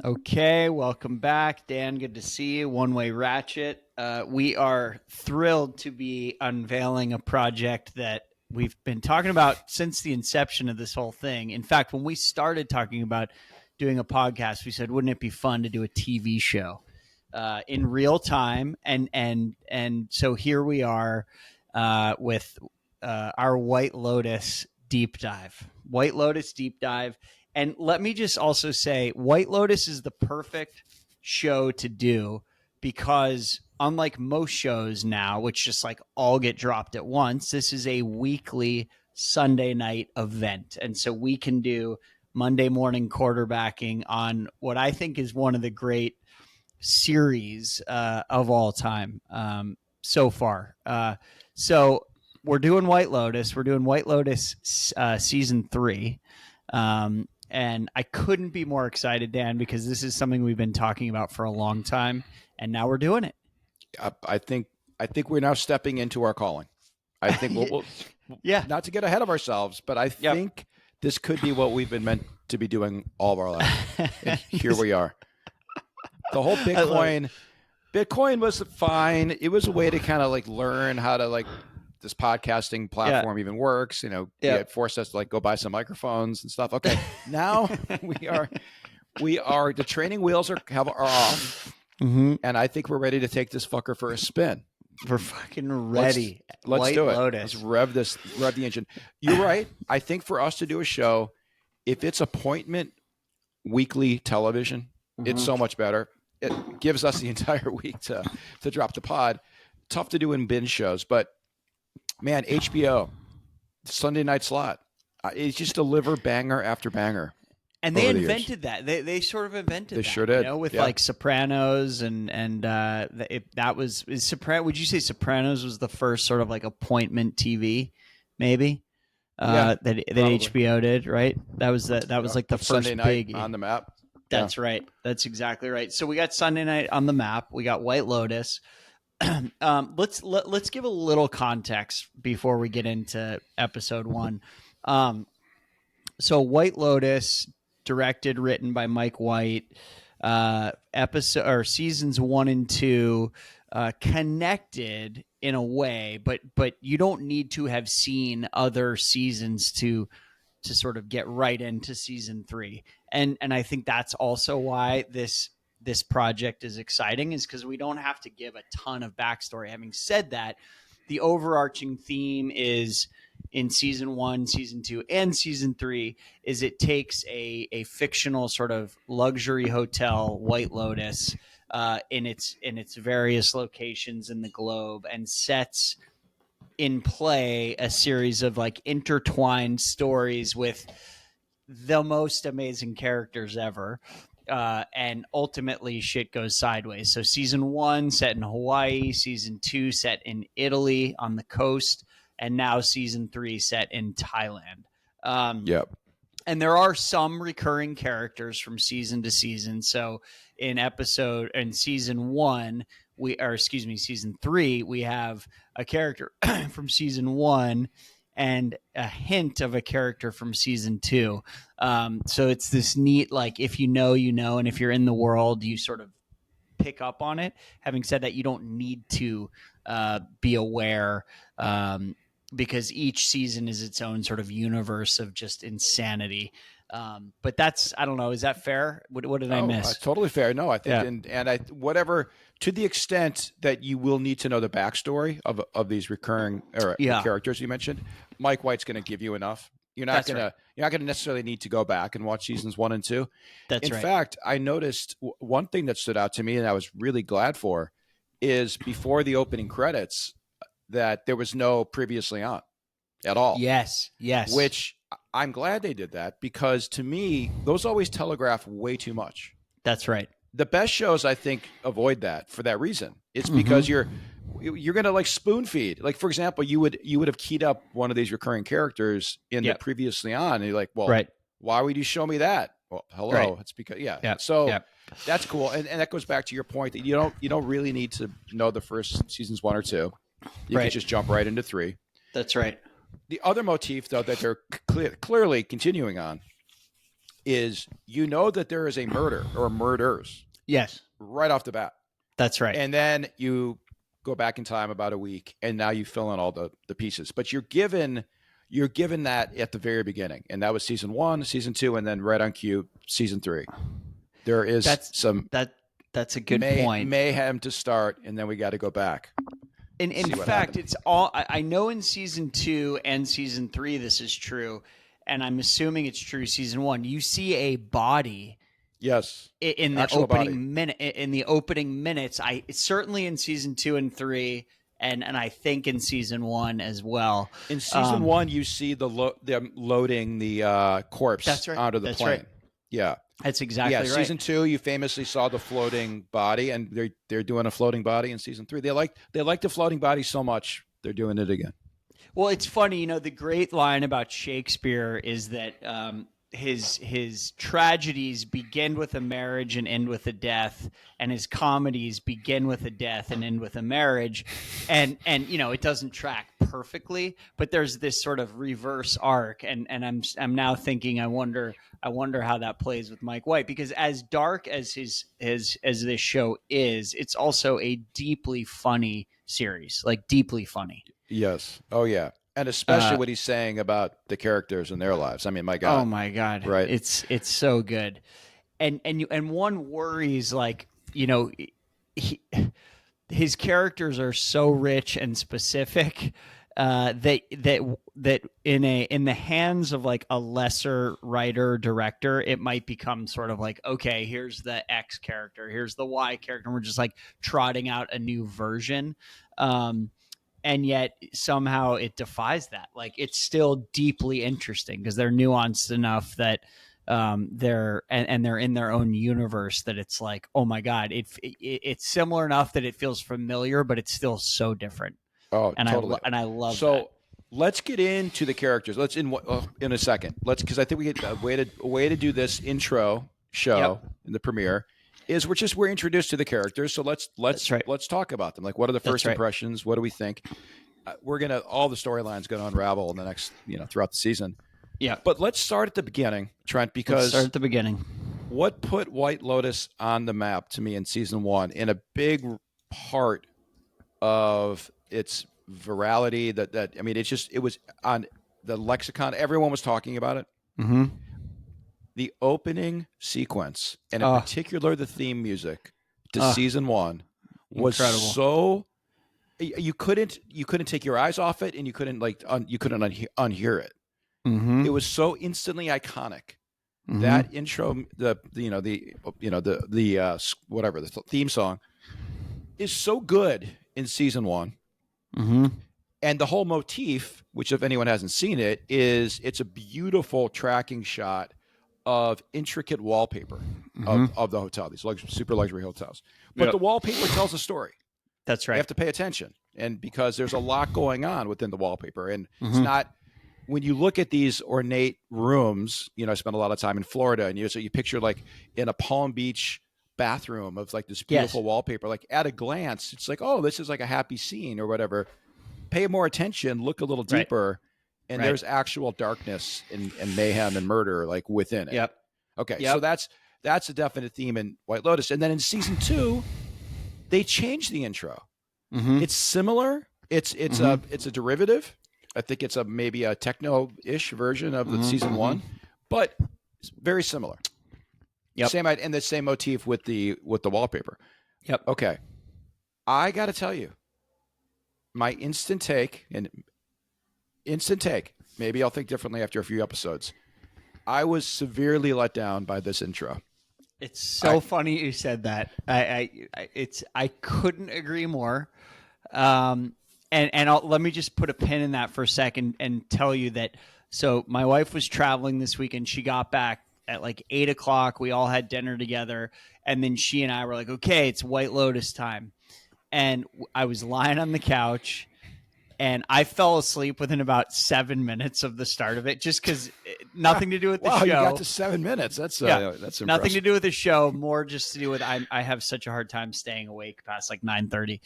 Okay, welcome back, Dan. Good to see you. One Way Ratchet. We are thrilled to be unveiling a project that we've been talking about since the inception of this whole thing. In fact, when we started talking about doing a podcast, we said, "Wouldn't it be fun to do a TV show in real time?" And so here we are with our White Lotus deep dive. White Lotus deep dive. And let me just also say, White Lotus is the perfect show to do because unlike most shows now, which just like all get dropped at once, this is a weekly Sunday night event. And so we can do Monday morning quarterbacking on what I think is one of the great series of all time so far. So we're doing White Lotus. We're doing White Lotus season 3. And I couldn't be more excited, Dan, because this is something we've been talking about for a long time, and now we're doing it. I think we're now stepping into our calling. I think we'll yeah, not to get ahead of ourselves, but I think this could be what we've been meant to be doing all of our life. And here we are. The whole Bitcoin was fine. It was a way to kind of like learn how to like this podcasting platform even works. You know, it forced us to like go buy some microphones and stuff. Okay, now we are the training wheels are off, and I think we're ready to take this fucker for a spin. We're fucking ready. Let's do it. Lotus. Let's rev the engine. You're right. I think for us to do a show, if it's appointment weekly television, it's so much better. It gives us the entire week to drop the pod. Tough to do in binge shows, but man, HBO, Sunday night slot, it's just deliver banger after banger. And they invented that. They sort of invented that. They sure did. You know, with like Sopranos and that was would you say Sopranos was the first sort of like appointment TV, maybe? That HBO did, right? That was like the first Sunday night big on the map. That's right. That's exactly right. So we got Sunday night on the map. We got White Lotus. Let's give a little context before we get into episode 1. So White Lotus, directed, written by Mike White, seasons 1 and 2, connected in a way, but you don't need to have seen other seasons to sort of get right into season 3. And I think that's also why this project is exciting, is because we don't have to give a ton of backstory. Having said that, the overarching theme is in season 1, season 2, and season 3 is it takes a fictional sort of luxury hotel, White Lotus, in its various locations in the globe, and sets in play a series of like intertwined stories with the most amazing characters ever. And ultimately shit goes sideways. So season 1 set in Hawaii, season 2 set in Italy on the coast, and now season 3 set in Thailand. And there are some recurring characters from season to season. So in season 3, we have a character from season 1 and a hint of a character from season 2. So it's this neat, like, if you know, you know, and if you're in the world, you sort of pick up on it. Having said that, you don't need to be aware, because each season is its own sort of universe of just insanity. But that's, I don't know, is that fair? What did I miss? Totally fair. No, I think, whatever, to the extent that you will need to know the backstory of these recurring characters you mentioned, Mike White's going to give you enough. You're not going to necessarily need to go back and watch seasons 1 and 2. In fact, I noticed one thing that stood out to me and I was really glad for is before the opening credits that there was no previously on at all. Yes. Which I'm glad they did that, because to me, those always telegraph way too much. That's right. The best shows, I think, avoid that for that reason. It's because you're going to like spoon feed. Like, for example, you would have keyed up one of these recurring characters in the previously on, and you're like, well, why would you show me that? Well, hello. Right. It's because that's cool. And that goes back to your point that you don't really need to know the first seasons 1 or 2. You can just jump right into 3. That's right. The other motif, though, that they're clearly continuing on is you know that there is a murder or murders Yes, right off the bat. that's right. And then you go back in time about a week, and now you fill in all the pieces. But you're given that at the very beginning, and that was season 1, season 2, and then right on cue, season 3. There is That's a good point. Mayhem to start, and then we got to go back. In fact, it's all I know in season 2 and season 3 this is true, and I'm assuming it's true season 1. You see a body. Yes. In the opening minutes, certainly in season 2 and 3, and I think in season 1 as well. In season 1, you see them loading the corpse onto the plane. Right. Yeah, that's exactly right. Season 2, you famously saw the floating body, and they're doing a floating body in season 3. They like the floating body so much, they're doing it again. Well, it's funny, the great line about Shakespeare is that his tragedies begin with a marriage and end with a death, and his comedies begin with a death and end with a marriage, and it doesn't track perfectly, but there's this sort of reverse arc, and I'm now thinking I wonder how that plays with Mike White, because as dark as this show is, it's also a deeply funny series, like deeply funny. Yes. Oh yeah. And especially what he's saying about the characters and their lives. I mean, my God. Oh my God. Right. It's so good. And one worries, like, his characters are so rich and specific that in the hands of like a lesser writer director, it might become sort of like, okay, here's the X character, here's the Y character, and we're just like trotting out a new version. And yet somehow it defies that. Like, it's still deeply interesting because they're nuanced enough that they're in their own universe that it's like, oh my God, it's similar enough that it feels familiar, but it's still so different. Oh, and totally. I love so that. Let's get into the characters. Let's in a second. Because I think we get a way to do this intro show in the premiere is we're introduced to the characters. So let's talk about them. Like, what are the first impressions? What do we think? All the storylines going to unravel in the next, throughout the season. Yeah. But let's start at the beginning, Trent, because let's start at the beginning. What put White Lotus on the map to me in season 1, in a big part of its virality, it was on the lexicon. Everyone was talking about it. Mm-hmm. The opening sequence, and in particular the theme music to season 1, was incredible. So you couldn't take your eyes off it, and you couldn't unhear it. Mm-hmm. It was so instantly iconic. Mm-hmm. That intro, the theme song, is so good in season 1. Mm-hmm. And the whole motif, which if anyone hasn't seen it, it's a beautiful tracking shot of intricate wallpaper of the hotel, these super luxury hotels. But the wallpaper tells a story. That's right. You have to pay attention. And because there's a lot going on within the wallpaper. And it's not, when you look at these ornate rooms, I spent a lot of time in Florida, and you picture like in a Palm Beach bathroom of like this beautiful wallpaper, like at a glance, it's like, oh, this is like a happy scene or whatever. Pay more attention, look a little deeper. And there's actual darkness and mayhem and murder like within it. Yep. Okay. Yep. So that's a definite theme in White Lotus. And then in season 2, they changed the intro. Mm-hmm. It's similar. It's a derivative. I think it's maybe a techno-ish version of the season 1, but it's very similar. Yep. And the same motif with the wallpaper. Yep. Okay. I got to tell you, my instant take, maybe I'll think differently after a few episodes. I was severely let down by this intro. It's so funny you said that. I couldn't agree more. And let me just put a pin in that for a second and tell you that. So my wife was traveling this weekend. She got back at like 8:00. We all had dinner together, and then she and I were like, "Okay, it's White Lotus time." And I was lying on the couch, and I fell asleep within about 7 minutes of the start of it, just because nothing to do with the show. You got to 7 minutes. That's impressive. Nothing to do with the show. More just to do with I have such a hard time staying awake past like 9:30.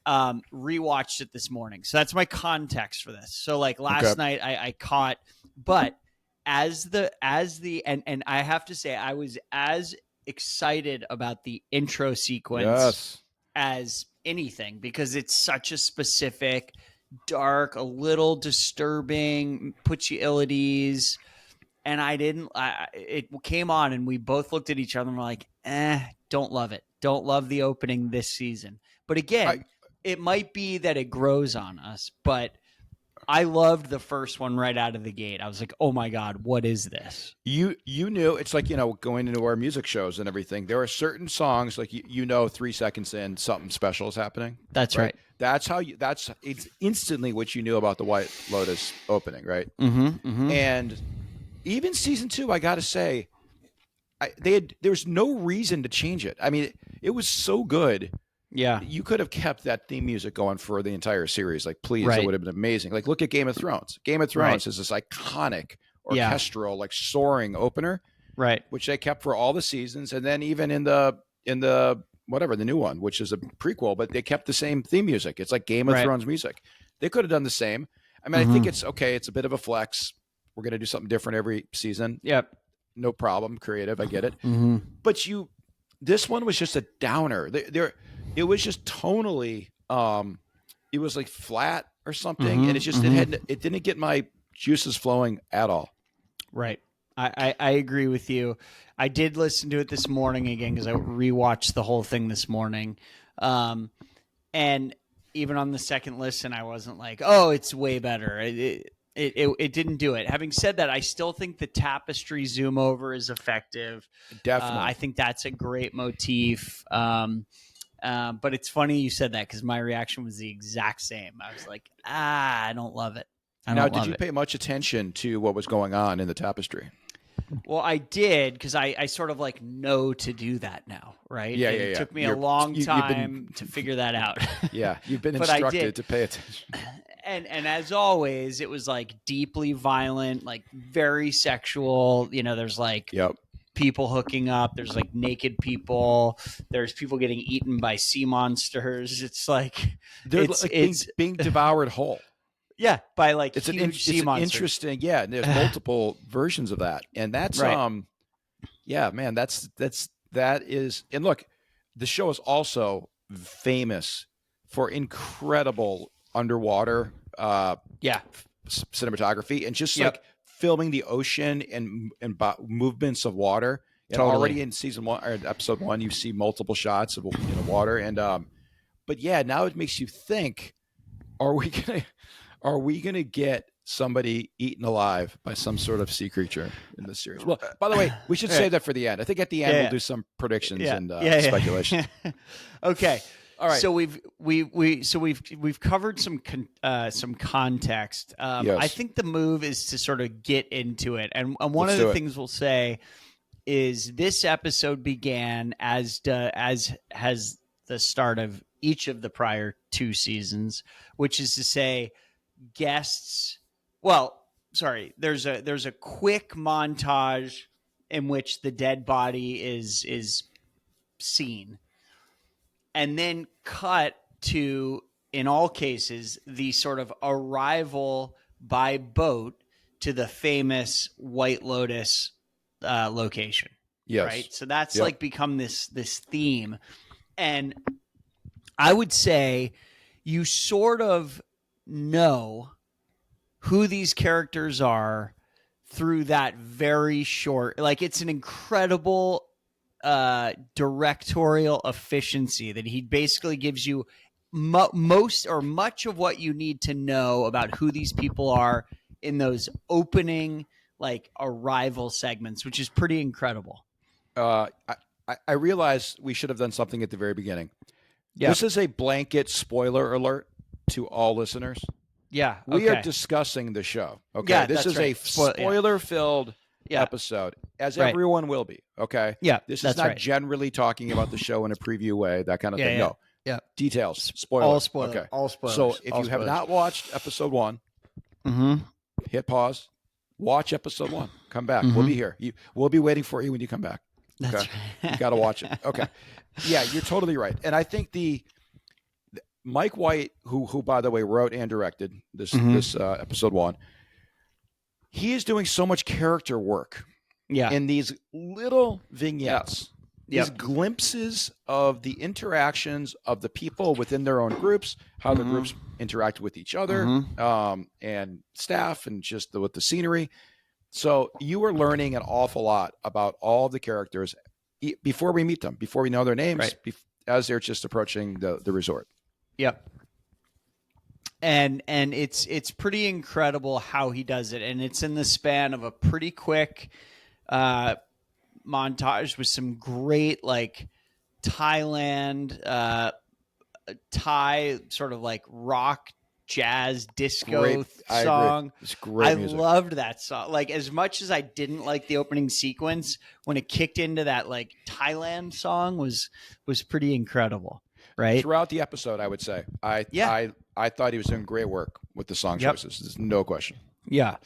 Rewatched it this morning, so that's my context for this. So like last night, I caught, but as the and I have to say I was as excited about the intro sequence as anything, because it's such a specific, dark, a little disturbing, puts you ill at ease. And it came on and we both looked at each other and were like, don't love it. Don't love the opening this season. But again, it might be that it grows on us, but I loved the first one right out of the gate. I was like, oh my God, what is this? You knew, it's like, going into our music shows and everything, there are certain songs like 3 seconds in something special is happening. That's right. That's it's instantly what you knew about the White Lotus opening, right? Mm-hmm. And even season 2, I got to say, there's no reason to change it. I mean, it was so good. Yeah. You could have kept that theme music going for the entire series. Like, please, Right. It would have been amazing. Like, look at Game of Thrones. Game of Thrones is this iconic orchestral, like soaring opener, right? Which they kept for all the seasons, and then even in the whatever, the new one, which is a prequel, but they kept the same theme music. It's like Game of Thrones music. They could have done the same. I mean, I think it's okay. It's a bit of a flex. We're going to do something different every season. Yep. No problem. Creative. I get it. Mm-hmm. But this one was just a downer. It was just tonally, it was like flat or something. And it just, it didn't get my juices flowing at all. Right. I agree with you. I did listen to it this morning again, because I rewatched the whole thing this morning. And even on the second listen, I wasn't like, oh, it's way better. It didn't do it. Having said that, I still think the tapestry zoom over is effective. Definitely. I think that's a great motif. But it's funny you said that, because my reaction was the exact same. I was like, I don't love it. Did you pay much attention to what was going on in the tapestry? Well, I did, because I sort of like know to do that now, right? Yeah, It took me a long time to figure that out. Yeah, you've been instructed to pay attention. And as always, it was like deeply violent, like very sexual. There's like people hooking up. There's like naked people. There's people getting eaten by sea monsters. It's like it's being devoured whole. Yeah, by like it's huge sea monsters. Interesting. Yeah, and there's multiple versions of that, and that's yeah, man, that is. And look, the show is also famous for incredible underwater cinematography and just like filming the ocean and movements of water. And already in season 1 or episode 1, you see multiple shots of water, and but yeah, now it makes you think: Are we gonna get somebody eaten alive by some sort of sea creature in this series? Well, by the way, we should save that for the end. I think at the end we'll do some predictions and speculation. Okay. All right. So we've covered some context. Yes. I think the move is to sort of get into it, and one of the things we'll say is this episode began as has the start of each of the prior 2 seasons, which is to say, guests. Well, sorry. There's a quick montage in which the dead body is seen, and then cut to, in all cases, the sort of arrival by boat to the famous White Lotus location. Yes. Right. So that's like become this theme, and I would say you sort of know who these characters are through that very short, like, it's an incredible directorial efficiency that he basically gives you most or much of what you need to know about who these people are in those opening like arrival segments, which is pretty incredible. I realize we should have done something at the very beginning. This is a blanket spoiler alert to all listeners. Yeah. We are discussing the show. Okay. Yeah, this is a spoiler-filled episode, as everyone will be. Okay. Yeah. This is not generally talking about the show in a preview way, that kind of thing. No. Yeah. Details. Spoilers. All spoilers. Okay. All spoilers. So if you have not watched episode 1, hit pause, watch episode 1, come back. We'll be here. We'll be waiting for you when you come back. Okay. That's right. You got to watch it. Okay. Yeah, you're totally right. And I think Mike White, who by the way wrote and directed this episode 1, he is doing so much character work in these little vignettes, these glimpses of the interactions of the people within their own groups, how the groups interact with each other, and staff, and just with the scenery. So you are learning an awful lot about all the characters before we meet them, before we know their names, as they're just approaching the resort. Yep. And it's pretty incredible how he does it, and it's in the span of a pretty quick montage with some great like Thailand, Thai sort of like rock, jazz, disco song. It's great music. I loved that song. Like, as much as I didn't like the opening sequence, when it kicked into that like Thailand song was pretty incredible. Right throughout the episode, I would say I thought he was doing great work with the song choices. There's no question. Yeah.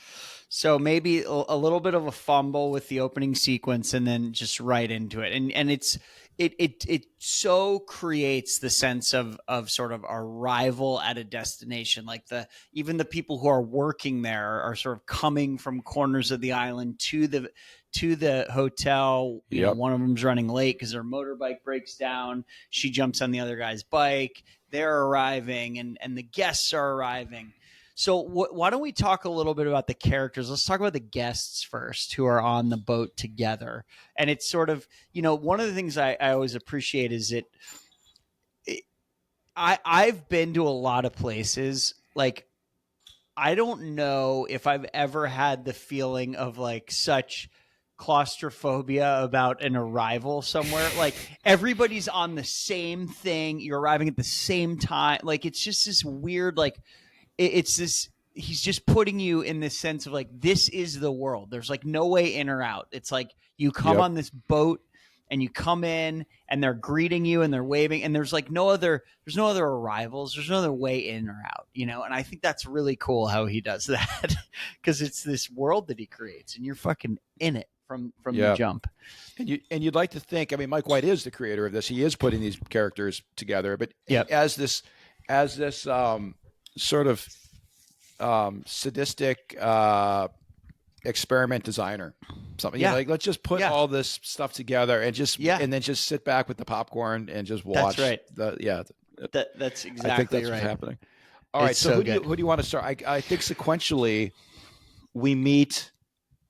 So maybe a little bit of a fumble with the opening sequence, and then just right into it. And it so creates the sense of sort of arrival at a destination. Like even the people who are working there are sort of coming from corners of the island to the hotel. You know, one of them's running late because her motorbike breaks down. She jumps on the other guy's bike. They're arriving, and the guests are arriving. So why don't we talk a little bit about the characters? Let's talk about the guests first, who are on the boat together. And it's sort of, one of the things I always appreciate is I've been to a lot of places. Like, I don't know if I've ever had the feeling of like such claustrophobia about an arrival somewhere. Like, everybody's on the same thing. You're arriving at the same time. Like, it's just this weird, like, it's this, he's just putting you in this sense of like, this is the world. There's like no way in or out. It's like you come on this boat and you come in and they're greeting you and they're waving, and there's like no other arrivals. There's no other way in or out, and I think that's really cool how he does that, because it's this world that he creates and you're fucking in it from the jump. And you'd like to think, I mean, Mike White is the creator of this. He is putting these characters together, but as this sort of sadistic experiment designer, something like, let's just put all this stuff together and just and then just sit back with the popcorn and just watch. That's right. That's exactly I think that's right. what's happening. All right, so who do you want to start? I think sequentially we meet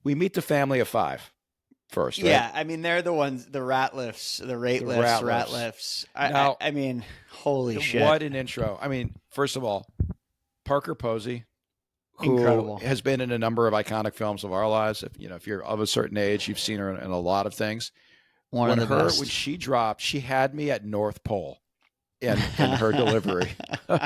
the family of five first, right? Yeah, I mean, they're the ones, the Ratliffs. I mean, holy shit. What an intro. I mean, first of all, Parker Posey, who has been in a number of iconic films of our lives. If you're of a certain age, you've seen her in a lot of things. When she dropped, she had me at North Pole in her delivery. We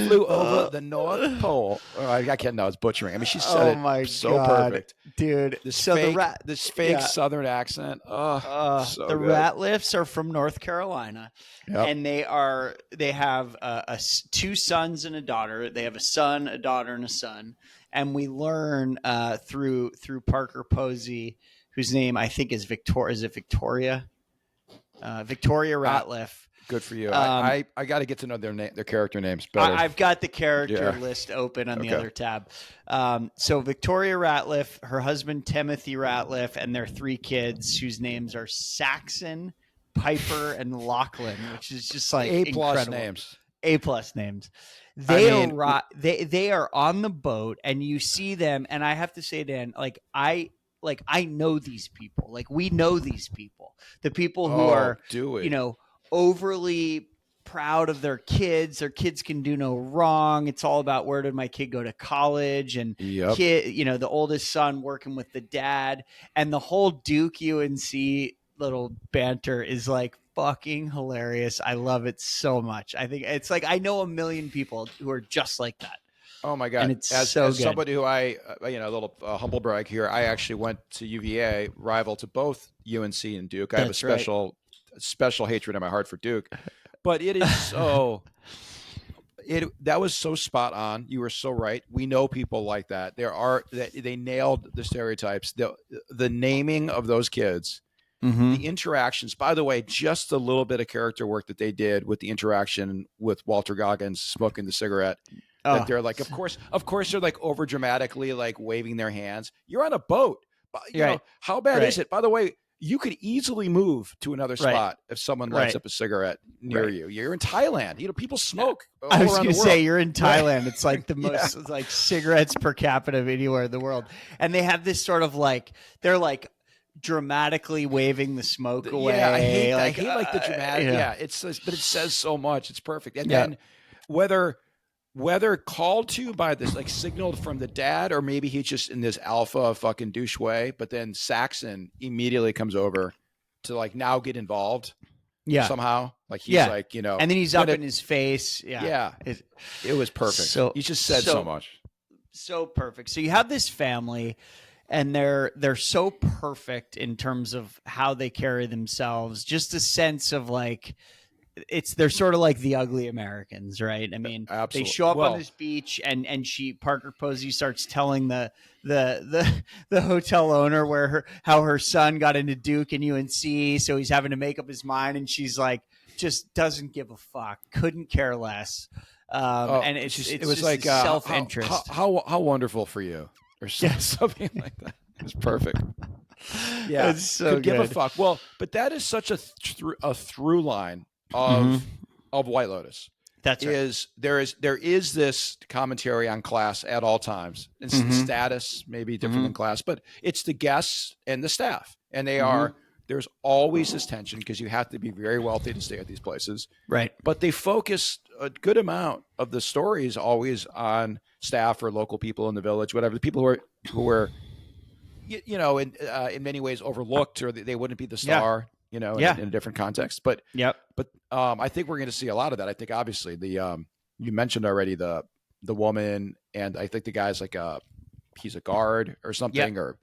flew over the North Pole. I can't know, it's butchering. I mean, she said it so perfect. Dude. This fake Southern accent. Oh, so the good. Ratliffs are from North Carolina. Yep. And they have two sons and a daughter. They have a son, a daughter, and a son. And we learn through Parker Posey, whose name I think is Victoria. Is it Victoria? Victoria Ratliff. Good for you. I got to get to know their character names better. I've got the character list open on the other tab. So Victoria Ratliff, her husband Timothy Ratliff, and their three kids, whose names are Saxon, Piper, and Lachlan, which is just like incredible. names. A+ names. They are on the boat, and you see them. And I have to say, Dan, I know these people. Like, we know these people. The people who are, overly proud of their kids. Their kids can do no wrong. It's all about, where did my kid go to college? And the oldest son working with the dad, and the whole Duke UNC little banter is like fucking hilarious. I love it so much. I think it's like, I know a million people who are just like that. Oh my God. And it's as good. Somebody who a little humble brag here, I actually went to UVA, rival to both UNC and Duke. I have a special hatred in my heart for Duke, but it is so, that was so spot on. You were so right. We know people like that. They nailed the stereotypes, the naming of those kids, the interactions. By the way, just a little bit of character work that they did with the interaction with Walter Goggins smoking the cigarette. that they're like, of course, they're like over dramatically like waving their hands. You're on a boat. You know, how bad is it? By the way, you could easily move to another spot if someone lights up a cigarette near you. You're in Thailand. You know, people smoke. I was going to say, you're in Thailand. It's like the most it's like cigarettes per capita of anywhere in the world. And they have this sort of like, they're like dramatically waving the smoke away. Yeah, I hate like the dramatic. But it says so much. It's perfect. And then whether called to by this, like signaled from the dad, or maybe he's just in this alpha fucking douche way, but then Saxon immediately comes over to like now get involved. Yeah. Somehow. Like he's like, you know. And then he's up in his face. Yeah. Yeah. It was perfect. So you just said so much. So perfect. So you have this family, and they're so perfect in terms of how they carry themselves. Just a sense of like, they're sort of like the ugly Americans, right? I mean, Absolutely. They show up on this beach, and Parker Posey starts telling the hotel owner how her son got into Duke and UNC, so he's having to make up his mind, and she's like, just doesn't give a fuck, couldn't care less, and it was just like self-interest. How wonderful for you, or something like that. It's perfect. Yeah, it's so good. Give a fuck. Well, but that is such a through line of White Lotus. That's right. There is this commentary on class at all times. It's the status, maybe different than class, but it's the guests and the staff. And they are, there's always this tension because you have to be very wealthy to stay at these places. Right. But they focus a good amount of the stories always on staff or local people in the village, whatever, the people who were you know, in many ways overlooked, or they wouldn't be the star. You know, in a different context. But I think we're going to see a lot of that. I think obviously you mentioned already the woman, and I think the guy's like he's a guard or something, or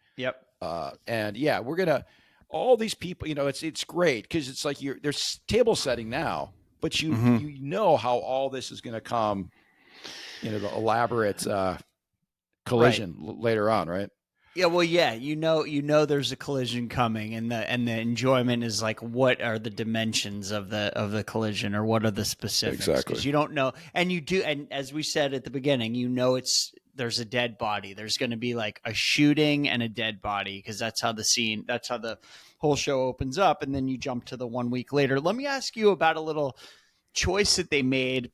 and we're gonna all these people. You know, it's great because it's like there's table setting now, but you know how all this is going to come. You know, the elaborate collision later on, right? Yeah, well, you know, there's a collision coming, and the enjoyment is like, what are the dimensions of the collision, or what are the specifics? Exactly, because you don't know, and you do, and as we said at the beginning, you know, there's a dead body. There's going to be like a shooting and a dead body, because that's how the whole show opens up, and then you jump to the 1 week later. Let me ask you about a little choice that they made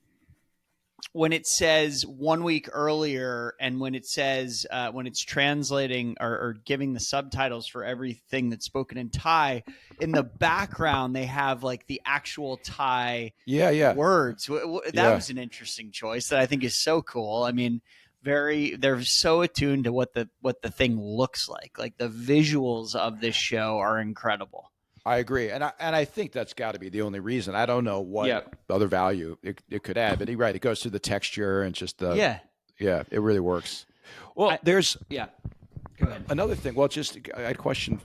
when it says 1 week earlier, and when it says when it's translating or giving the subtitles for everything that's spoken in Thai, in the background they have like the actual Thai words. That was an interesting choice that I think is so cool. I mean, they're so attuned to what the thing looks like. Like the visuals of this show are incredible. I agree, and I think that's got to be the only reason. I don't know what other value it could add, but you're right. It goes through the texture and just the it really works. Well, there's Go ahead. Another thing. Well, just I had a question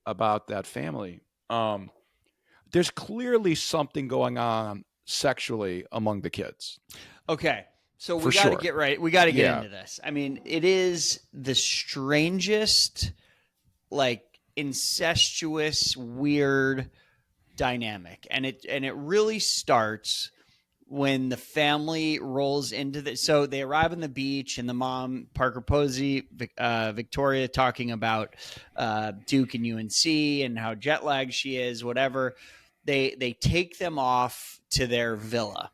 about that family. There's clearly something going on sexually among the kids. Okay, so we got to get right. We got to get into this. I mean, it is the strangest, like, incestuous, weird dynamic, and it really starts when the family rolls into the. So they arrive on the beach, and the mom, Parker Posey, Victoria, talking about Duke and UNC and how jet lagged she is. Whatever, they take them off to their villa,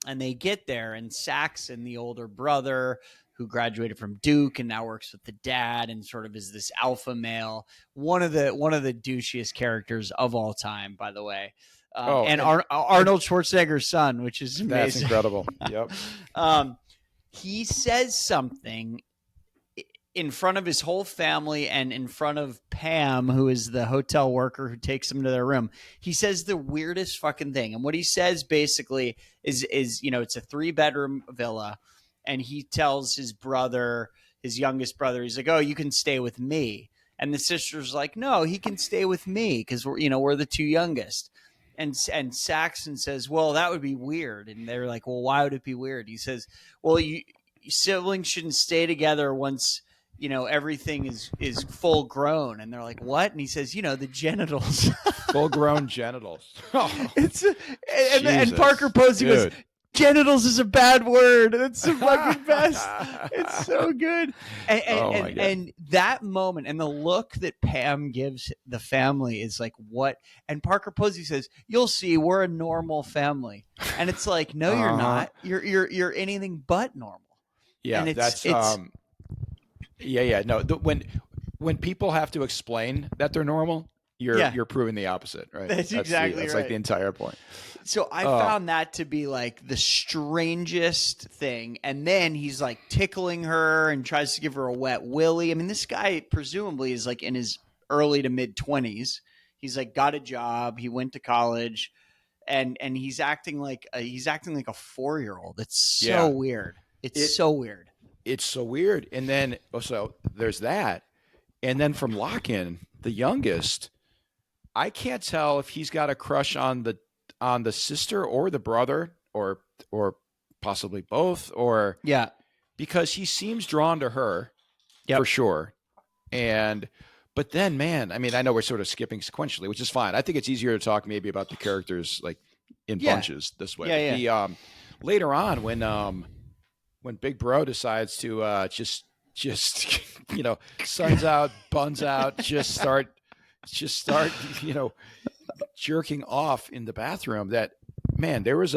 and they get there, and Saxon, the older brother, who graduated from Duke and now works with the dad and sort of is this alpha male, one of the douchiest characters of all time, by the way. Arnold Schwarzenegger's son, which is amazing. That's incredible. Yep. He says something in front of his whole family and in front of Pam, who is the hotel worker who takes him to their room. He says the weirdest fucking thing. And what he says basically is, you know, it's a 3-bedroom villa. And he tells his brother, his youngest brother, he's like, "Oh, you can stay with me." And the sister's like, "No, he can stay with me because we're the two youngest." And Saxon says, "Well, that would be weird." And they're like, "Well, why would it be weird?" He says, "Well, siblings shouldn't stay together once, you know, everything is full grown." And they're like, "What?" And he says, "You know, the genitals." Full grown genitals. And Parker Posey goes, genitals is a bad word. That's the fucking best. It's so good. And that moment and the look that Pam gives the family is like, what? And Parker Posey says, "You'll see, we're a normal family." And it's like, no, you're not. You're anything but normal. Yeah, and it's no. When people have to explain that they're normal, you're proving the opposite, right? That's exactly right. That's like the entire point. So I found that to be like the strangest thing. And then he's like tickling her and tries to give her a wet willy. I mean, this guy presumably is like in his early to mid 20s. He's like got a job. He went to college, and he's acting like a 4-year-old. It's so weird. It's so weird. It's so weird. And then so there's that. And then from Lock-In, the youngest, I can't tell if he's got a crush on the sister or the brother or possibly both, or because he seems drawn to her for sure. But then, man, I mean, I know we're sort of skipping sequentially, which is fine. I think it's easier to talk maybe about the characters like in bunches this way. Later on when Big Bro decides to just suns out, buns out, just start jerking off in the bathroom, that, man, there was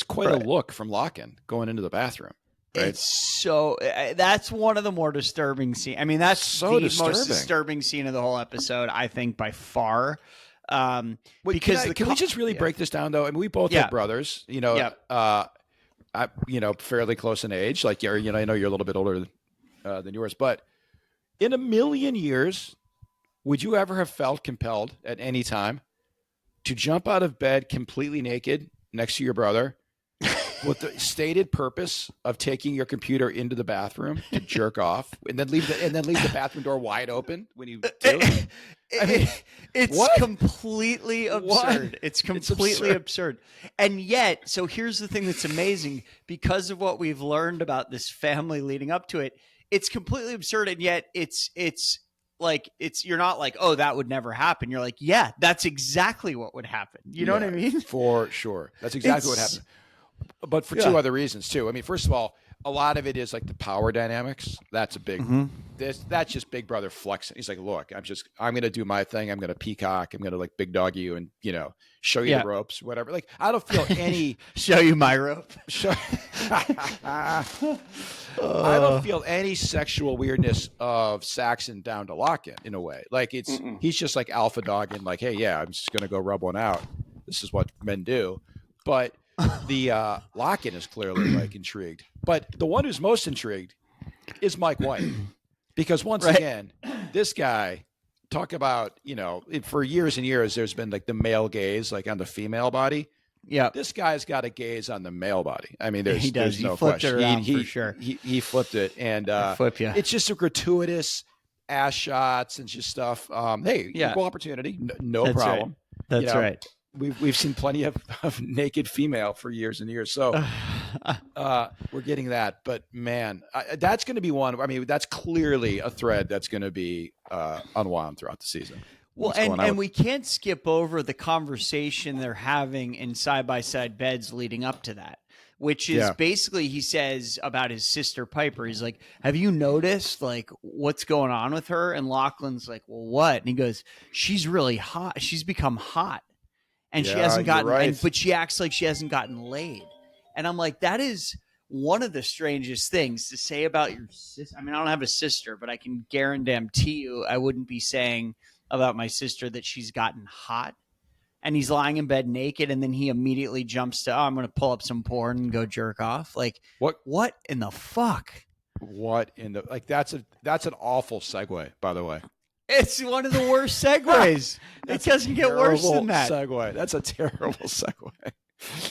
quite a look from Lock-In going into the bathroom. Right? It's so that's one of the more disturbing scenes. I mean, that's so the most disturbing scene of the whole episode, I think, by far. Because can we just really break this down, though? I mean, we both have brothers, fairly close in age. Like, I know you're a little bit older than yours, but in a million years, would you ever have felt compelled at any time to jump out of bed completely naked next to your brother with the stated purpose of taking your computer into the bathroom to jerk off and then leave the bathroom door wide open when you do? I mean, it's completely absurd. It's completely absurd. And yet, so here's the thing that's amazing. Because of what we've learned about this family leading up to it, it's completely absurd. And yet it's like, you're not like, oh, that would never happen. You're like, yeah, that's exactly what would happen. You know what I mean? For sure. That's exactly what happened. But for two other reasons too. I mean, first of all, a lot of it is like the power dynamics. That's a big, that's just Big Brother flexing. He's like, look, I'm going to do my thing. I'm going to peacock. I'm going to like big dog you and, show you the ropes, whatever. Like, I don't feel any show you my rope. I don't feel any sexual weirdness of Saxon down to Lock-In in a way. Like he's just like alpha dog and like, hey, yeah, I'm just going to go rub one out. This is what men do. But the Lock-In is clearly like intrigued. But the one who's most intrigued is Mike White. Because once again, this guy, talk about, for years and years, there's been like the male gaze, like on the female body. Yeah. This guy's got a gaze on the male body. I mean, there's no flipped question. It around for sure. He flipped it. And it's just a gratuitous ass shots and just stuff. Equal opportunity. No That's problem. Right. That's right. We've seen plenty of naked female for years and years. So we're getting that. But, man, that's going to be one. I mean, that's clearly a thread that's going to be unwound throughout the season. Well, and we can't skip over the conversation they're having in side-by-side beds leading up to that, which is basically, he says about his sister Piper. He's like, have you noticed, like, what's going on with her? And Lachlan's like, well, what? And he goes, she's really hot. She's become hot. And she hasn't gotten, but she acts like she hasn't gotten laid. And I'm like, that is one of the strangest things to say about your sister. I mean, I don't have a sister, but I can guarantee you I wouldn't be saying about my sister that she's gotten hot. And he's lying in bed naked, and then he immediately jumps to, I'm going to pull up some porn and go jerk off. Like, what in the fuck? What in the, like, that's an awful segue, by the way. It's one of the worst segues. It doesn't get worse than that. Segue. That's a terrible segue.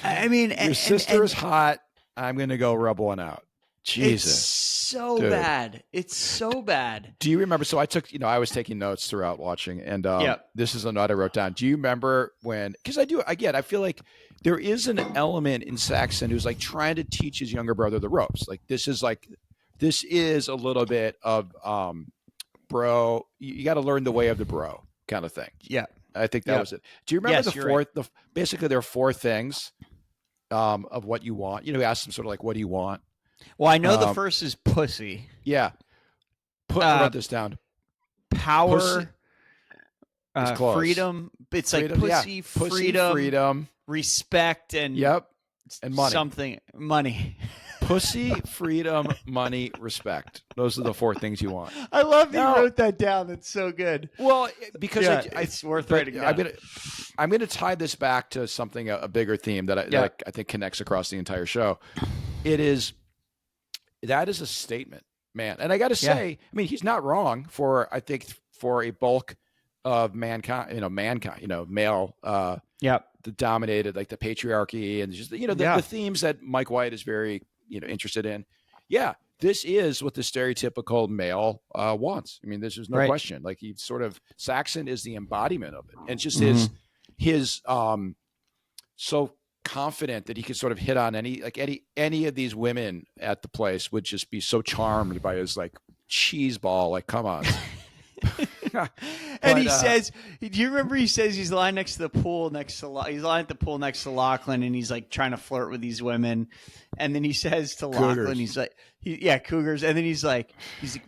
I mean, your sister is hot. I'm going to go rub one out. Jesus. It's so bad. It's so bad. Do you remember? So I took, I was taking notes throughout watching, and this is a note I wrote down. Do you remember when, because I feel like there is an element in Saxon who's like trying to teach his younger brother the ropes. Like, this is a little bit of, bro, you got to learn the way of the bro kind of thing. Yeah. I think that was it. Do you remember basically there are four things of what you want. You know, he asks him sort of like, what do you want? Well, I know the first is pussy. Yeah. I wrote this down. Power, freedom. It's freedom, like pussy, freedom, respect, and and money. Something money. Pussy, freedom, money, respect. Those are the 4 things you want. I love that you wrote that down. That's so good. Well, because it's worth writing down. I'm gonna tie this back to something, a bigger theme that I think connects across the entire show. That is a statement, man. And I got to say, I mean, he's not wrong for a bulk of mankind, male, the dominated, like the patriarchy and just, the themes that Mike White is very, interested in. Yeah. This is what the stereotypical male wants. I mean, there's no question. Like, he sort of, Saxon is the embodiment of it. And just his so confident that he could sort of hit on any of these women at the place would just be so charmed by his like cheese ball. Like, come on. And he says, do you remember he says he's lying next to the pool he's lying at the pool next to Lachlan, and he's like trying to flirt with these women. And then he says to Lachlan, he's like, cougars. And then he's like,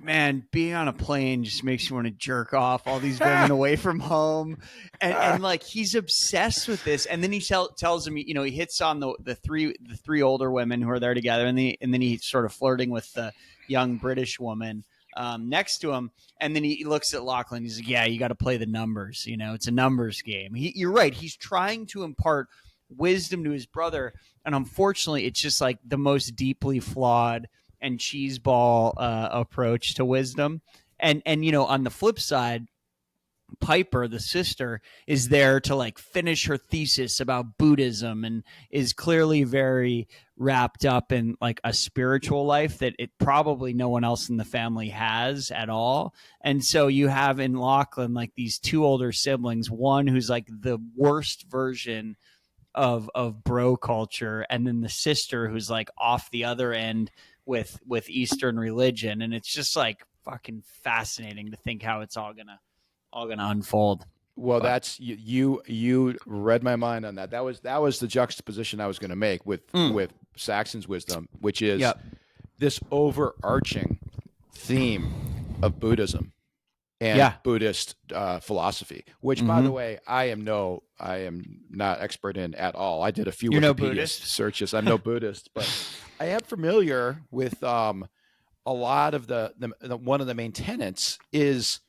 man, being on a plane just makes you want to jerk off all these women away from home. And like, he's obsessed with this. And then he tells him, he hits on the three older women who are there together. And then he's sort of flirting with the young British woman next to him. And then he looks at Lachlan. He's like, yeah, you got to play the numbers. It's a numbers game. You're right. He's trying to impart wisdom to his brother. And unfortunately, it's just like the most deeply flawed and cheeseball approach to wisdom. And on the flip side, Piper, the sister, is there to like finish her thesis about Buddhism and is clearly very wrapped up in like a spiritual life that it probably no one else in the family has at all. And so you have in Lachlan like these 2 older siblings, one who's like the worst version of bro culture, and then the sister who's like off the other end with Eastern religion. And it's just like fucking fascinating to think how it's all gonna unfold. Well, that's you read my mind on that. That was the juxtaposition I was going to make with Saxon's wisdom, which is this overarching theme of Buddhism and Buddhist philosophy, which, by the way, I am not expert in at all. I did a few Wikipedia searches. I'm no Buddhist, but I am familiar with a lot of the one of the main tenets is.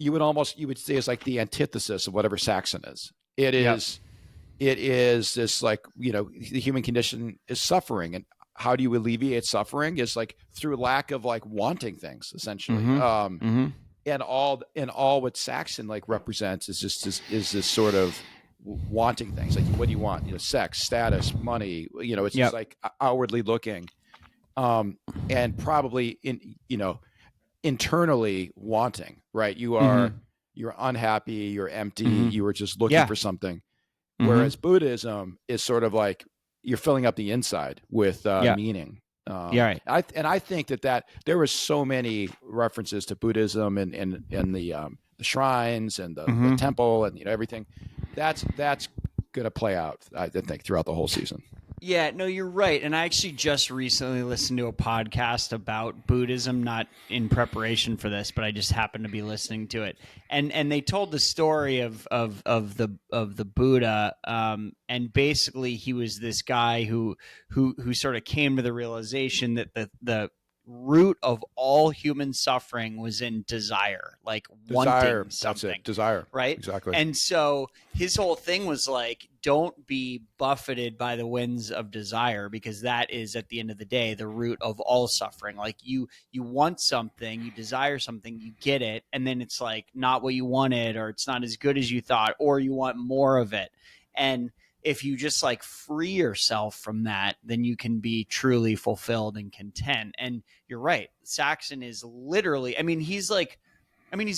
You would say is like the antithesis of whatever Saxon is. It is this like, the human condition is suffering, and how do you alleviate suffering is like through lack of like wanting things, essentially. And all what Saxon like represents is just this sort of wanting things. Like, what do you want? Sex, status, money, it's just like outwardly looking. And probably internally wanting, right? You're unhappy, you're empty, you were just looking for something. Whereas Buddhism is sort of like you're filling up the inside with meaning. I think that there was so many references to Buddhism and the shrines and the temple and everything. That's going to play out, I think, throughout the whole season. Yeah, no, you're right. And I actually just recently listened to a podcast about Buddhism, not in preparation for this, but I just happened to be listening to it. And they told the story of the Buddha. And basically he was this guy who sort of came to the realization that the root of all human suffering was in desire, like wanting something. That's it. Desire. Right? Exactly. And so his whole thing was like, don't be buffeted by the winds of desire, because that is at the end of the day the root of all suffering. Like you want something, you desire something, you get it, and then it's like not what you wanted, or it's not as good as you thought, or you want more of it. And if you just like free yourself from that, then you can be truly fulfilled and content. And you're right. Saxon is literally, he's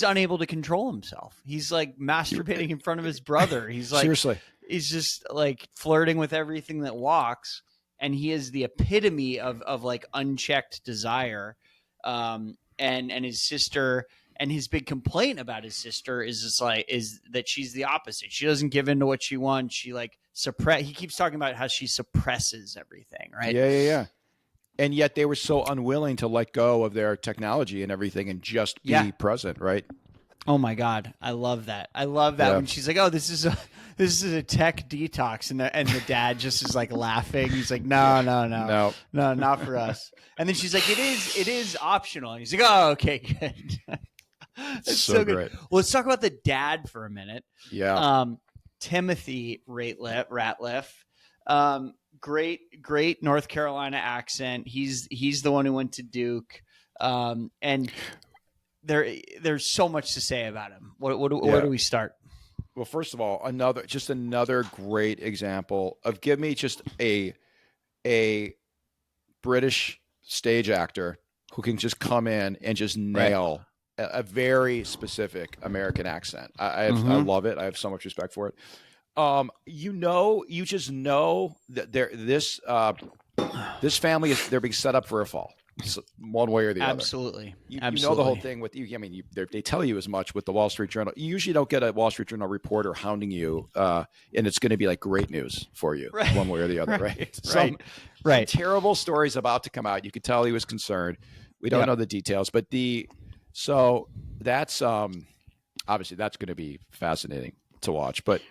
unable to control himself. He's like masturbating in front of his brother. He's like, seriously, he's just like flirting with everything that walks. And he is the epitome of like unchecked desire. And his sister And his big complaint about his sister is that she's the opposite. She doesn't give in to what she wants. She like he keeps talking about how she suppresses everything, right? Yeah. And yet they were so unwilling to let go of their technology and everything and just be present, right? Oh my God, I love that. I love that when she's like, "Oh, this is a tech detox," and the dad just is like laughing. He's like, "No, not for us." And then she's like, "It is optional." And he's like, "Oh, okay, good." It's so good. Great. Well, let's talk about the dad for a minute. Yeah. Timothy Ratliff. Great North Carolina accent. He's the one who went to Duke. And there's so much to say about him. Where do we start? Well, first of all, another great example of give me just a British stage actor who can just come in and just nail a very specific American accent. I love it. I have so much respect for it. You just know that this family they're being set up for a fall, one way or the other. Absolutely. You know the whole thing with you. I mean, they tell you as much with the Wall Street Journal. You usually don't get a Wall Street Journal reporter hounding you, and it's going to be like great news for you, one way or the other, right? Some terrible stories about to come out. You could tell he was concerned. We don't know the details, but so that's obviously that's going to be fascinating to watch. But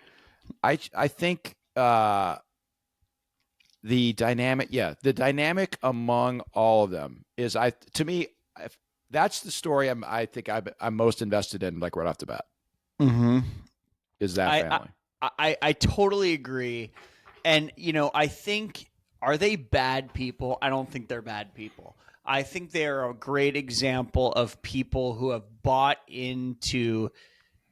I think the dynamic among all of them is to me that's the story I think I'm most invested in, like right off the bat. Mm-hmm. Is that family? I totally agree, and I think, are they bad people? I don't think they're bad people. I think they're a great example of people who have bought into